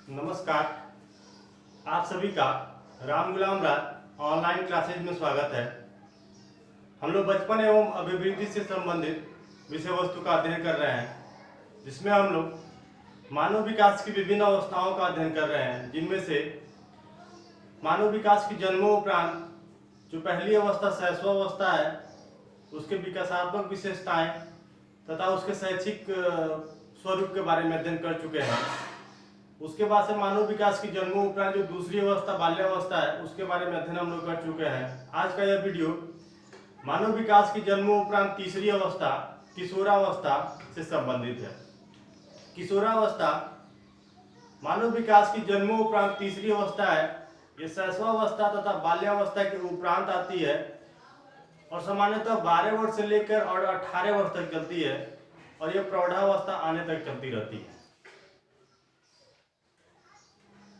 नमस्कार। आप सभी का राम गुलाम राज ऑनलाइन क्लासेज में स्वागत है। हम लोग बचपन एवं अभिवृद्धि से संबंधित विषय वस्तु का अध्ययन कर रहे हैं, जिसमें हम लोग मानव विकास की विभिन्न अवस्थाओं का अध्ययन कर रहे हैं, जिनमें से मानव विकास की जन्मोपरांत जो पहली अवस्था शैशवावस्था है, उसके विकासात्मक विशेषताएं तथा उसके शैक्षिक स्वरूप के बारे में अध्ययन कर चुके हैं। उसके बाद से मानव विकास की जन्मोपरांत जो दूसरी अवस्था बाल्यावस्था है, उसके बारे में अध्ययन हम लोग कर चुके हैं। आज का यह वीडियो मानव विकास की जन्मोपरांत तीसरी अवस्था किशोरावस्था से संबंधित है। किशोरावस्था मानव विकास की जन्मोपरांत तीसरी अवस्था है। ये शैशवावस्था तथा बाल्यावस्था के उपरांत आती है और सामान्यतः 12 वर्ष से लेकर और 18 वर्ष तक चलती है और यह प्रौढ़ावस्था आने तक चलती रहती है।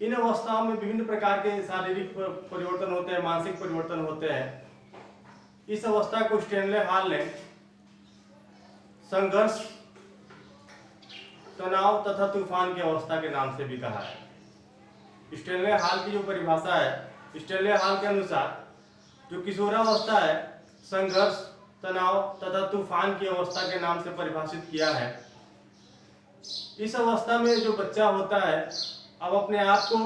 इन अवस्थाओं में विभिन्न प्रकार के शारीरिक परिवर्तन होते हैं, मानसिक परिवर्तन होते हैं। इस अवस्था को स्टैनले हॉल ने संघर्ष, तनाव तथा तूफान की अवस्था के नाम से भी कहा है। स्टैनले हॉल की जो परिभाषा है, स्टैनले हॉल के अनुसार जो किशोरावस्था है, संघर्ष, तनाव तथा तूफान की अवस्था के नाम से परिभाषित किया है। इस अवस्था में जो बच्चा होता है अब अपने आप को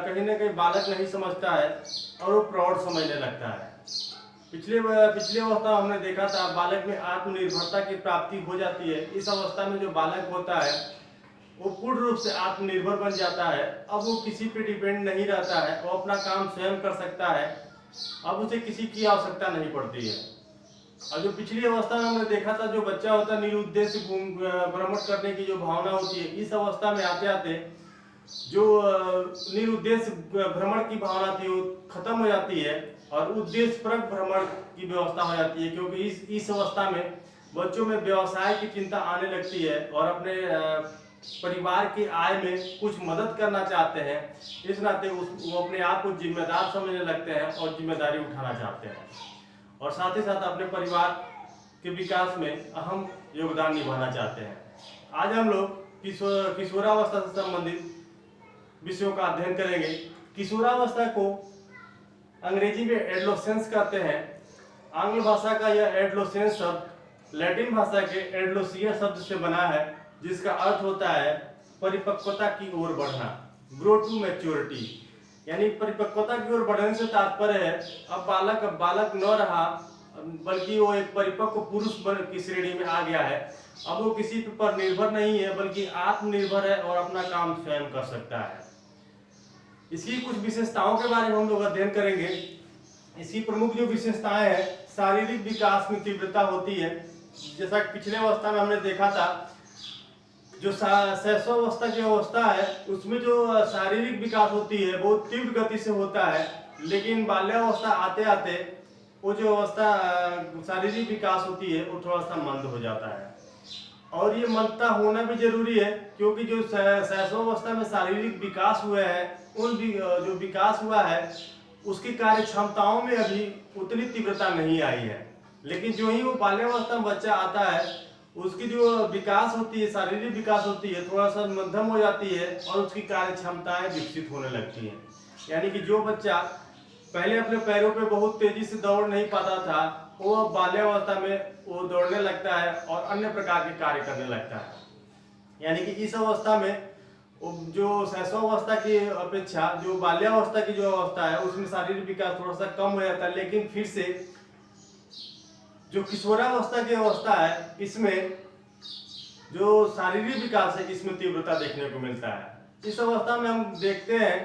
कहीं ना कहीं बालक नहीं समझता है और वो प्रौढ़ समझने लगता है। पिछले अवस्था हमने देखा था, बालक में आत्मनिर्भरता की प्राप्ति हो जाती है। इस अवस्था में जो बालक होता है वो पूर्ण रूप से आत्मनिर्भर बन जाता है। अब वो किसी पे डिपेंड नहीं रहता है, वो अपना काम स्वयं कर सकता है। अब उसे किसी की आवश्यकता नहीं पड़ती है। और जो पिछली अवस्था में हमने देखा था, जो बच्चा होता है निरुद्देश्य भ्रमण करने की जो भावना होती है, इस अवस्था में आते आते जो निरुद्देश्य भ्रमण की भावना थी वो खत्म हो जाती है और उद्देश्यपरक भ्रमण की व्यवस्था हो जाती है, क्योंकि इस अवस्था में बच्चों में व्यवसाय की चिंता आने लगती है और अपने परिवार की आय में कुछ मदद करना चाहते हैं। इस नाते वो अपने आप को जिम्मेदार समझने लगते हैं और जिम्मेदारी उठाना चाहते हैं और साथ ही साथ अपने परिवार के विकास में अहम योगदान निभाना चाहते हैं। आज हम लोग किशोरावस्था से संबंधित विषयों का अध्ययन करेंगे। किशोरावस्था को अंग्रेजी में एडोलेसेंस कहते हैं। आंग्ल भाषा का यह एडोलेसेंस शब्द लैटिन भाषा के एडोलेसिया शब्द से बना है, जिसका अर्थ होता है परिपक्वता की ओर बढ़ना, ग्रो टू मैच्योरिटी। यानी परिपक्वता की ओर बढ़ने से तात्पर्य है अब बालक न रहा, बल्कि वो एक परिपक्व पुरुष की श्रेणी में आ गया है। अब वो किसी पर निर्भर नहीं है, बल्कि आत्मनिर्भर है और अपना काम स्वयं कर सकता है। इसकी कुछ विशेषताओं के बारे में हम लोग अध्ययन करेंगे। इसकी प्रमुख जो विशेषताएं हैं, शारीरिक विकास में तीव्रता होती है। जैसा पिछले अवस्था में हमने देखा था, जो शैशवावस्था की अवस्था है उसमें जो शारीरिक विकास होती है वो तीव्र गति से होता है, लेकिन बाल्यावस्था आते आते वो जो अवस्था शारीरिक विकास होती है वो थोड़ा सा मंद हो जाता है। और ये मंदता होना भी जरूरी है, क्योंकि जो शैशवावस्था में शारीरिक विकास हुए हैं, जो विकास हुआ है उसकी कार्य क्षमताओं में अभी उतनी तीव्रता नहीं आई है। लेकिन जो ही वो बाल्यावस्था में बच्चा आता है, उसकी जो विकास होती है, शारीरिक विकास होती है, थोड़ा सा मध्यम हो जाती है और उसकी कार्य क्षमताएं विकसित होने लगती हैं। यानी कि जो बच्चा पहले अपने पैरों पे बहुत तेजी से दौड़ नहीं पाता था, वो बाल्यावस्था में वो दौड़ने लगता है और अन्य प्रकार के कार्य करने लगता है। यानी कि इस अवस्था में जो शैशवावस्था की अपेक्षा जो बाल्यावस्था की जो अवस्था है उसमें शारीरिक विकास थोड़ा सा कम हो जाता है, लेकिन फिर से जो किशोरावस्था की अवस्था है इसमें जो शारीरिक विकास है इसमें तीव्रता देखने को मिलता है। इस अवस्था में हम देखते हैं,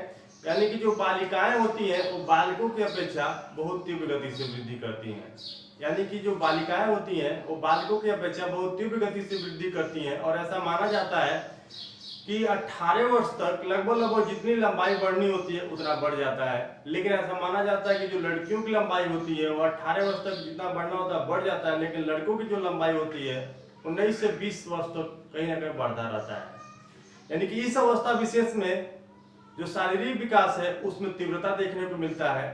यानी कि जो बालिकाएं होती हैं वो बालकों की अपेक्षा बहुत तीव्र गति से वृद्धि करती हैं। यानी कि जो बालिकाएं होती हैं वो बालकों की अपेक्षा बहुत तीव्र गति से वृद्धि करती हैं और ऐसा माना जाता है कि 18 वर्ष तक लगभग जितनी लंबाई बढ़नी होती है उतना बढ़ जाता है। लेकिन ऐसा माना जाता है कि जो लड़कियों की लंबाई होती है वो 18 वर्ष तक जितना बढ़ना होता है बढ़ जाता है, लेकिन लड़कों की जो लंबाई होती है 19 से 20 वर्ष तक कहीं ना कहीं बढ़ता रहता है। यानी कि इस अवस्था विशेष में जो शारीरिक विकास है उसमें तीव्रता देखने को मिलता है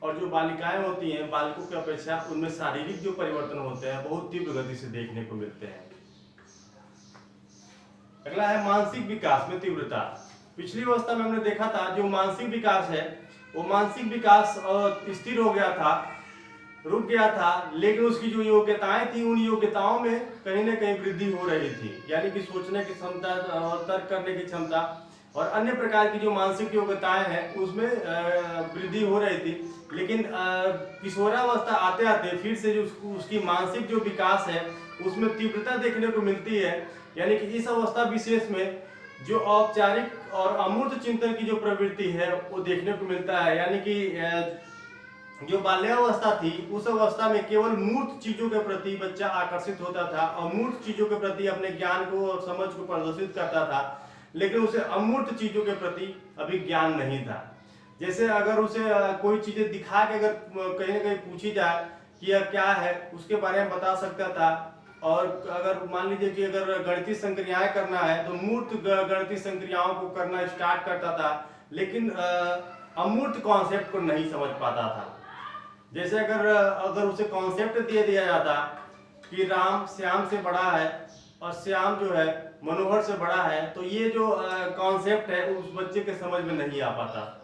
और जो बालिकाएं होती हैं बालकों की अपेक्षा उनमें शारीरिक जो परिवर्तन होते हैं बहुत तीव्र गति से देखने को मिलते हैं। अगला है मानसिक विकास में तीव्रता। पिछली अवस्था में हमने देखा था जो मानसिक विकास है वो मानसिक विकास स्थिर हो गया था, रुक गया था, लेकिन उसकी जो योग्यताएं थी उन योग्यताओं में कहीं ना कहीं वृद्धि हो रही थी, यानी कि सोचने की क्षमता, तर्क करने की क्षमता और अन्य प्रकार की जो मानसिक योग्यताएं हैं उसमें वृद्धि हो रही थी। लेकिन किशोरावस्था आते आते फिर से जो उसकी मानसिक जो विकास है उसमें तीव्रता देखने को मिलती है, यानी कि इस अवस्था विशेष में जो औपचारिक और अमूर्त चिंतन की जो प्रवृत्ति है वो देखने को मिलता है। यानी कि जो बाल्यावस्था थी उस अवस्था में केवल मूर्त चीजों के प्रति बच्चा आकर्षित होता था, अमूर्त चीजों के प्रति अपने ज्ञान को और समझ को प्रदर्शित करता था, लेकिन उसे अमूर्त चीजों के प्रति अभी ज्ञान नहीं था। जैसे अगर उसे कोई चीजें दिखा के अगर कहीं ना कहीं पूछी जाए कि यह क्या है उसके बारे में बता सकता था, और अगर मान लीजिए कि अगर गणितीय संक्रियाएं करना है तो मूर्त गणितीय संक्रियाओं को करना स्टार्ट करता था, लेकिन अमूर्त कॉन्सेप्ट को नहीं समझ पाता था। जैसे अगर उसे कॉन्सेप्ट दे दिया जाता कि राम श्याम से बड़ा है और श्याम जो है मनोहर से बड़ा है, तो ये जो कॉन्सेप्ट है उस बच्चे के समझ में नहीं आ पाता।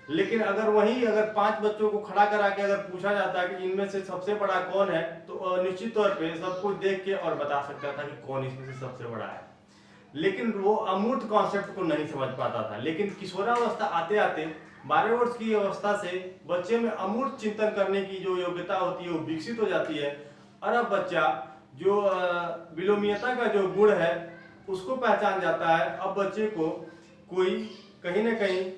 लेकिन अगर 5 बच्चों को खड़ा करा के अगर पूछा जाता कि इनमें से सबसे बड़ा कौन है, तो निश्चित तौर पे सब कुछ देख के और बता सकता था कि कौन इसमें से सबसे बड़ा है, लेकिन वो अमूर्त कॉन्सेप्ट को नहीं समझ पाता था। लेकिन किशोरावस्था आते आते 12 वर्ष की अवस्था से बच्चे में अमूर्त चिंतन करने की जो योग्यता होती है वो विकसित हो जाती है, और अब बच्चा जो विलोमीयता का जो गुण है उसको पहचान जाता है। अब बच्चे को कोई कहीं ना कहीं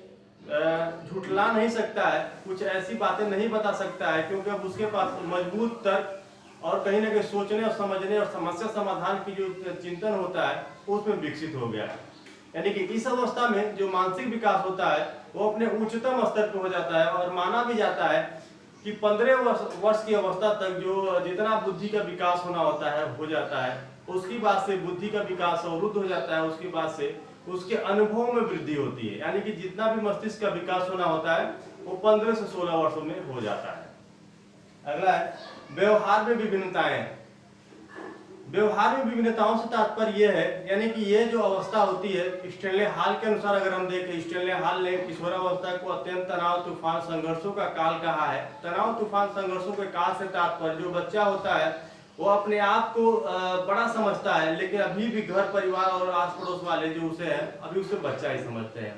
झुठला नहीं सकता है, कुछ ऐसी बातें नहीं बता सकता है, क्योंकि अब उसके पास मजबूत तर्क और कहीं ना कहीं सोचने और समझने और समस्या समाधान की जो चिंतन होता है उसमें विकसित हो गया है। यानी कि इस अवस्था में जो मानसिक विकास होता है वो अपने उच्चतम स्तर पर हो जाता है, और माना भी जाता है कि 15 वर्ष की अवस्था तक जो जितना बुद्धि का विकास होना होता है हो जाता है, उसकी बाद से बुद्धि का विकास अवरुद्ध हो जाता है, उसके बाद से उसके अनुभव में वृद्धि होती है। यानी कि जितना भी मस्तिष्क का विकास होना होता है वो 15 से 16 वर्षों में हो जाता है। अगला है व्यवहार में विभिन्नताएं। व्यवहार में विभिन्नताओं से तात्पर्य यह है, यानी कि ये जो अवस्था होती है स्टेनले हाल के अनुसार अगर हम देखें, स्टेनले हाल ने किशोरावस्था को अत्यंत तनाव तूफान संघर्षों का काल कहा है। तनाव तूफान संघर्षों के काल से तात्पर्य जो बच्चा होता है वो अपने आप को बड़ा समझता है, लेकिन अभी भी घर परिवार और आस पड़ोस वाले जो उसे है अभी उसे बच्चा ही समझते हैं।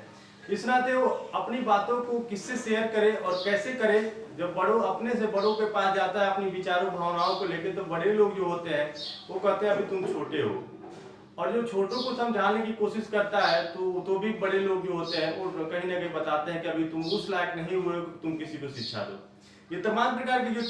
इस नाते वो अपनी बातों को किससे शेयर करे और कैसे करे। जब अपने से बड़ों के पास जाता है अपनी विचारों भावनाओं को लेकर, तो बड़े लोग जो होते हैं वो कहते हैं अभी तुम छोटे हो, और जो छोटों को समझाने की कोशिश करता है तो भी बड़े लोग जो होते हैं वो कहीं ना कहीं बताते हैं कि अभी तुम उस लायक नहीं हुए तुम किसी को शिक्षा दो। ये तमाम प्रकार की जो